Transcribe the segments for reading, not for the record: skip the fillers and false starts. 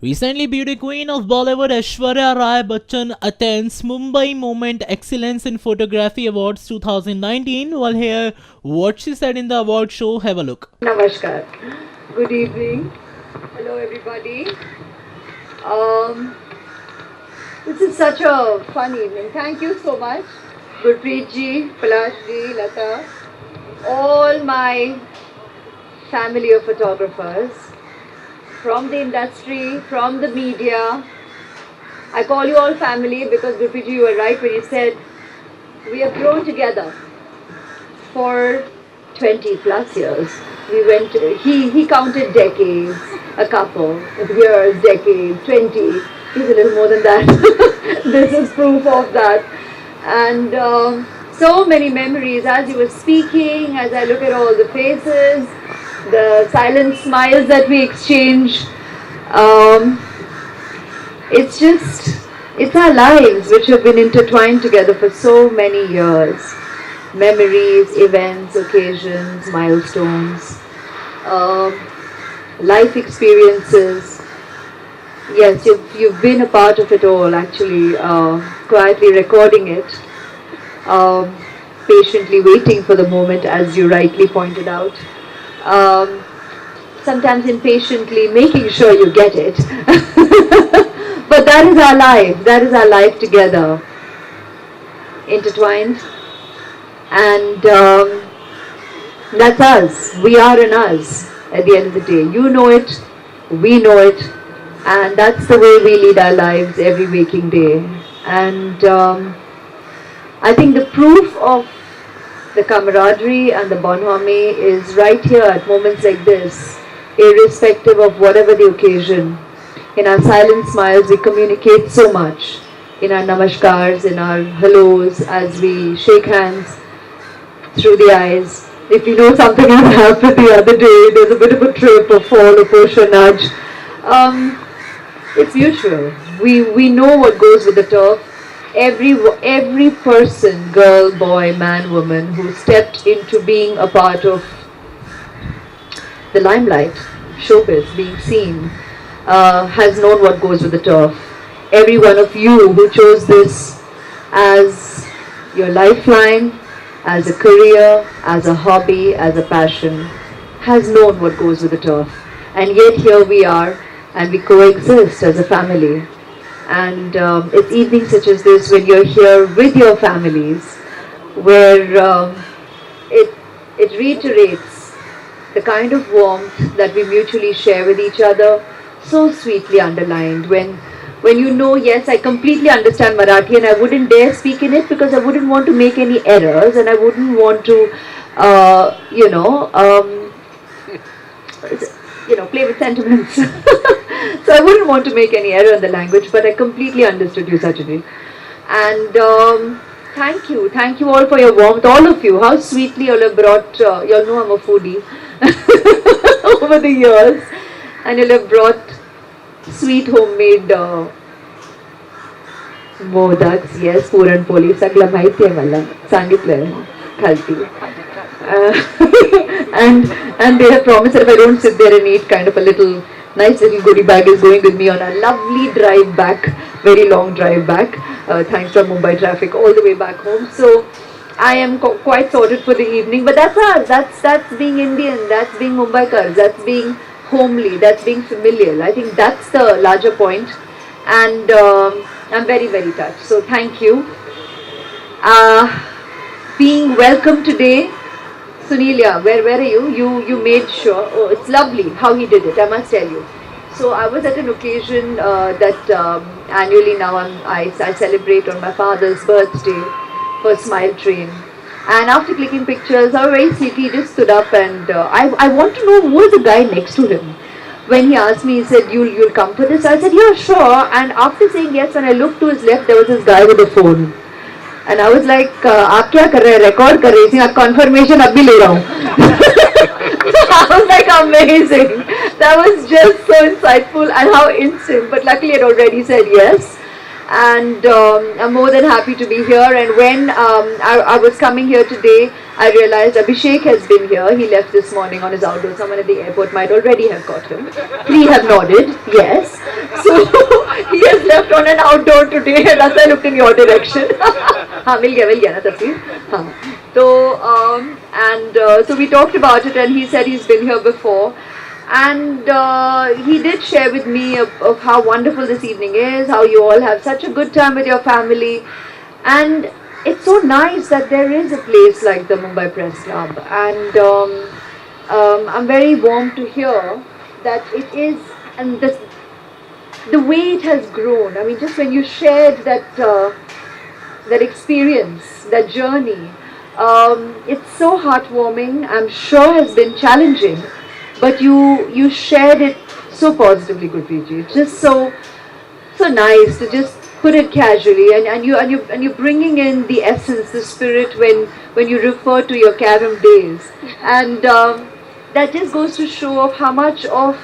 Recently, beauty queen of Bollywood Aishwarya Rai Bachchan attends Mumbai Moment Excellence in Photography Awards 2019. Well, here, what she said in the award show. Have a look. Namaskar. Good evening. Hello, everybody. Um, this is such a fun evening. Thank you so much, Gurpreet ji, Palash ji, Lata, all my family of photographers from the industry, from the media. I call you all family because Gurpreet ji, you were right when you said we have grown together for 20 plus years. We went, he counted decades, a couple of years, decade, 20. He's a little more than that. This is proof of that. And so many memories as he was speaking, as I look at all the faces, the silent smiles that we exchange. It's our lives which have been intertwined together for so many years. Memories, events, occasions, milestones, life experiences. Yes, you've been a part of it all, actually, quietly recording it, patiently waiting for the moment, as you rightly pointed out. Sometimes impatiently making sure you get it. But that is our life together, intertwined. And that's us. We are an us at the end of the day. You know it, we know it, and that's the way we lead our lives every waking day. And I think the proof of the camaraderie and the bonhomie is right here at moments like this, irrespective of whatever the occasion. In our silent smiles, we communicate so much. In our namaskars, in our hellos, as we shake hands through the eyes. If you know something has happened the other day, there's a bit of a trip, a fall, a push, a nudge. It's mutual. We know what goes with the turf. Every person, girl, boy, man, woman, who stepped into being a part of the limelight, showbiz, being seen, has known what goes with the turf. Every one of you who chose this as your lifeline, as a career, as a hobby, as a passion, has known what goes with the turf. And yet here we are, and we coexist as a family. And it's evenings such as this when you're here with your families, where it reiterates the kind of warmth that we mutually share with each other, so sweetly underlined. When you know, yes, I completely understand Marathi and I wouldn't dare speak in it because I wouldn't want to make any errors and I wouldn't want to, play with sentiments. So I wouldn't want to make any error in the language, but I completely understood you, Sajani. And thank you all for your warmth, all of you. How sweetly you all have brought, you all know I'm a foodie, over the years, and you all have brought sweet homemade modaks, yes, puran poli, sagla माहिती आहे मला, सांगितलंय खालती. And they have promised that if I don't sit there and eat, kind of a nice little goodie bag is going with me on a lovely drive back, very long drive back, thanks to Mumbai traffic all the way back home. So I am quite sorted for the evening, but that's us. That's being Indian. That's being Mumbaikars. That's being homely. That's being familial. I think that's the larger point, and I'm very, very touched. So thank you. Being welcome today. Sunelia, where are you? You made sure. Oh, it's lovely how he did it, I must tell you. So I was at an occasion that annually now I celebrate on my father's birthday for Smile Train. And after clicking pictures, I was very sleepy, he just stood up and I want to know who was the guy next to him. When he asked me, he said, you'll come for this? I said, yeah, sure. And after saying yes, when I looked to his left, there was this guy with a phone. And I was like, आप क्या कर रहे हैं? Record कर रही थी, आप confirmation अब भी ले रहा हूँ. I was like, amazing. That was just so insightful and how instant. But luckily, I had already said yes. and I'm more than happy to be here. And when I was coming here today, I realized Abhishek has been here. He left this morning on his outdoor. Someone at the airport might already have got him. Three have nodded, yes. So he has left on an outdoor today, and as I looked in your direction. हाँ मिल गया ना तस्वीर हाँ तो so we talked about it, and he said he's been here before. And he did share with me of how wonderful this evening is, how you all have such a good time with your family. And it's so nice that there is a place like the Mumbai Press Club. And I'm very warm to hear that it is, and the way it has grown. I mean, just when you shared that experience, that journey, it's so heartwarming. I'm sure has been challenging. But you shared it so positively, Gurpreet. It's just so nice to just put it casually, and you're bringing in the essence, the spirit when you refer to your carom days, and that just goes to show of how much of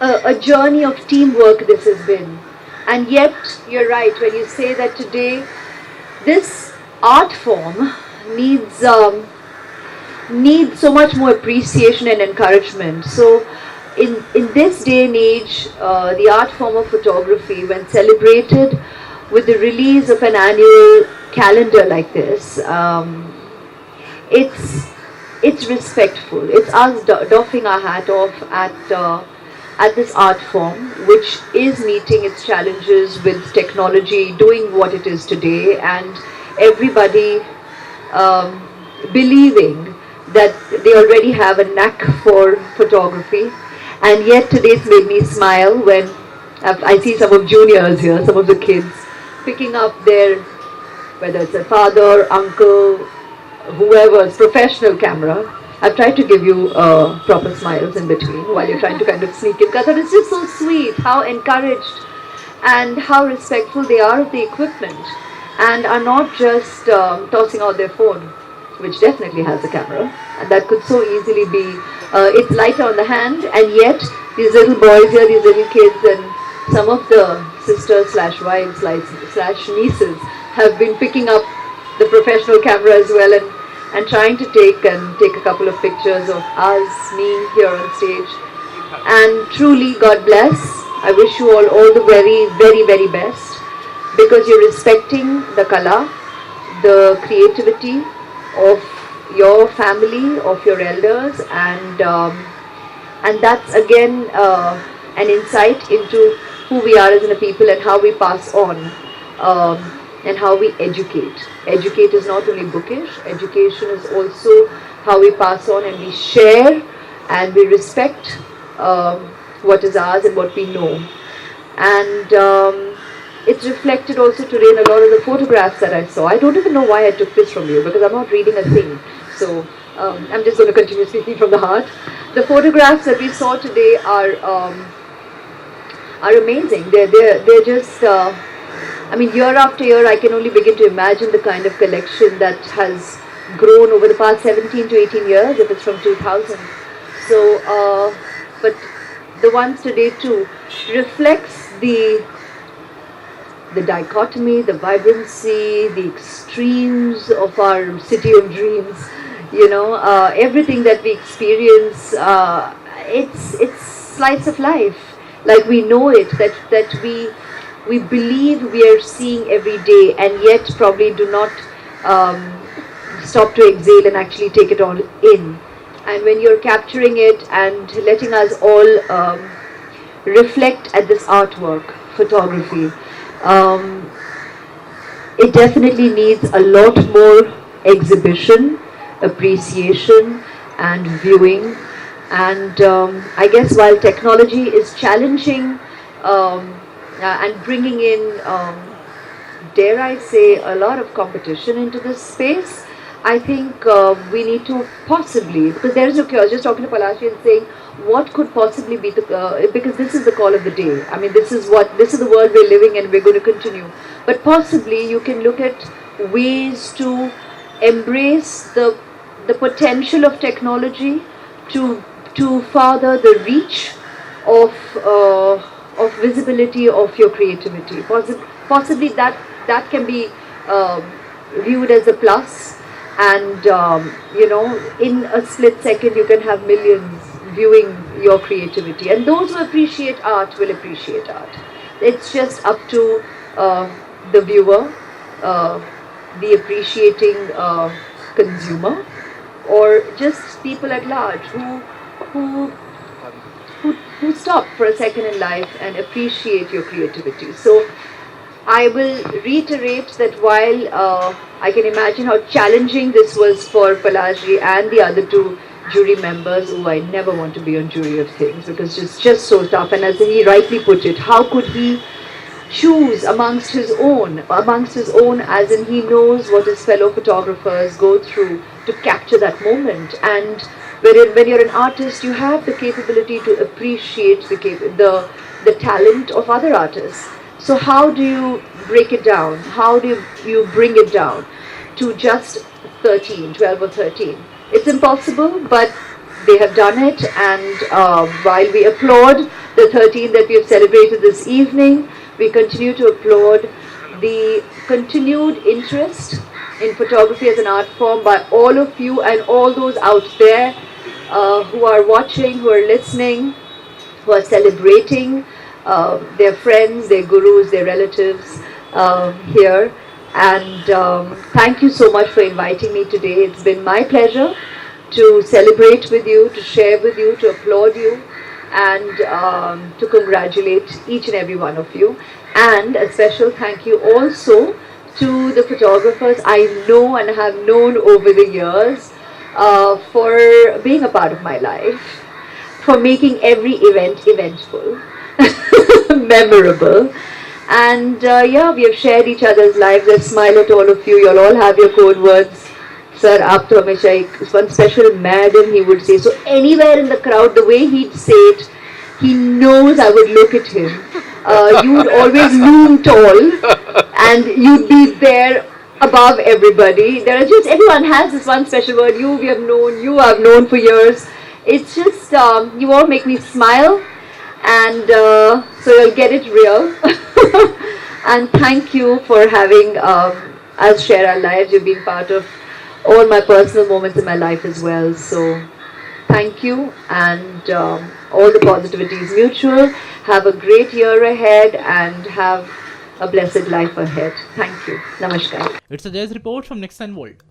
a journey of teamwork this has been. And yet you're right when you say that today this art form needs so much more appreciation and encouragement. So in this day and age, the art form of photography, when celebrated with the release of an annual calendar like this, it's respectful. It's us doffing our hat off at this art form, which is meeting its challenges with technology, doing what it is today, and everybody believing that they already have a knack for photography. And yet today it's made me smile when I see some of juniors here, some of the kids picking up their, whether it's a father, uncle, whoever's professional camera. I've tried to give you proper smiles in between while you're trying to kind of sneak in, because it's just so sweet how encouraged and how respectful they are of the equipment, and are not just tossing out their phone, which definitely has a camera, and that could so easily be, it's lighter on the hand, and yet these little boys here, these little kids, and some of the sisters slash wives slash nieces have been picking up the professional camera as well, and trying to take a couple of pictures of us, me here on stage. And truly, God bless. I wish you all the very, very, very best, because you're respecting the kala, the creativity of your family, of your elders, and that's again an insight into who we are as a people and how we pass on, and how we educate. Educate is not only bookish, education is also how we pass on and we share and we respect what is ours and what we know. And it's reflected also today in a lot of the photographs that I saw. I don't even know why I took this from you, because I'm not reading a thing. So I'm just going to continue speaking from the heart. The photographs that we saw today are amazing. They're just, I mean, year after year, I can only begin to imagine the kind of collection that has grown over the past 17 to 18 years, if it's from 2000. So, but the ones today too reflects the dichotomy, the vibrancy, the extremes of our city of dreams. You know, everything that we experience, it's slice of life, like we know it, that we believe we are seeing every day, and yet probably do not stop to exhale and actually take it all in. And when you're capturing it and letting us all reflect at this artwork, photography, it definitely needs a lot more exhibition, appreciation, and viewing. And I guess while technology is challenging and bringing in, dare I say, a lot of competition into this space, I think we need to possibly, because there is no cure. I was just talking to Palashi and saying, what could possibly be the, because this is the call of the day. I mean, this is the world we're living in, we're going to continue. But possibly you can look at ways to embrace the potential of technology to further the reach of of visibility of your creativity. Possibly that can be viewed as a plus, and in a split second you can have millions viewing your creativity, and those who appreciate art will appreciate art. It's just up to the viewer, the appreciating consumer, or just people at large who who stop for a second in life and appreciate your creativity. So I will reiterate that while I can imagine how challenging this was for Palaji and the other two jury members, who I never want to be on jury of things because it's just so tough. And as he rightly put it, how could he choose amongst his own, as in he knows what his fellow photographers go through to capture that moment. And when you're an artist, you have the capability to appreciate the talent of other artists. So how do you break it down? How do you bring it down to just 12 or 13? It's impossible, but they have done it. And while we applaud the 13 that we have celebrated this evening, we continue to applaud the continued interest in photography as an art form by all of you and all those out there who are watching, who are listening, who are celebrating their friends, their gurus, their relatives here. And thank you so much for inviting me today. It's been my pleasure to celebrate with you, to share with you, to applaud you, and to congratulate each and every one of you. And a special thank you also to the photographers I know and have known over the years for being a part of my life, for making every event eventful, memorable. And we have shared each other's lives. I smile at all of you. You'll all have your code words. Sir, aap to hamesha ek one special madam, he would say. So anywhere in the crowd, the way he'd say it, he knows I would look at him. You would always loom tall, and you'd be there above everybody. Everyone has this one special word. You I've known for years. It's just, you all make me smile, and so you'll get it real. And thank you for having us share our lives. You've been part of all my personal moments in my life as well. So thank you, and all the positivity is mutual. Have a great year ahead and have a blessed life ahead. Thank you. Namaskar. It's a jazz report from Next and World.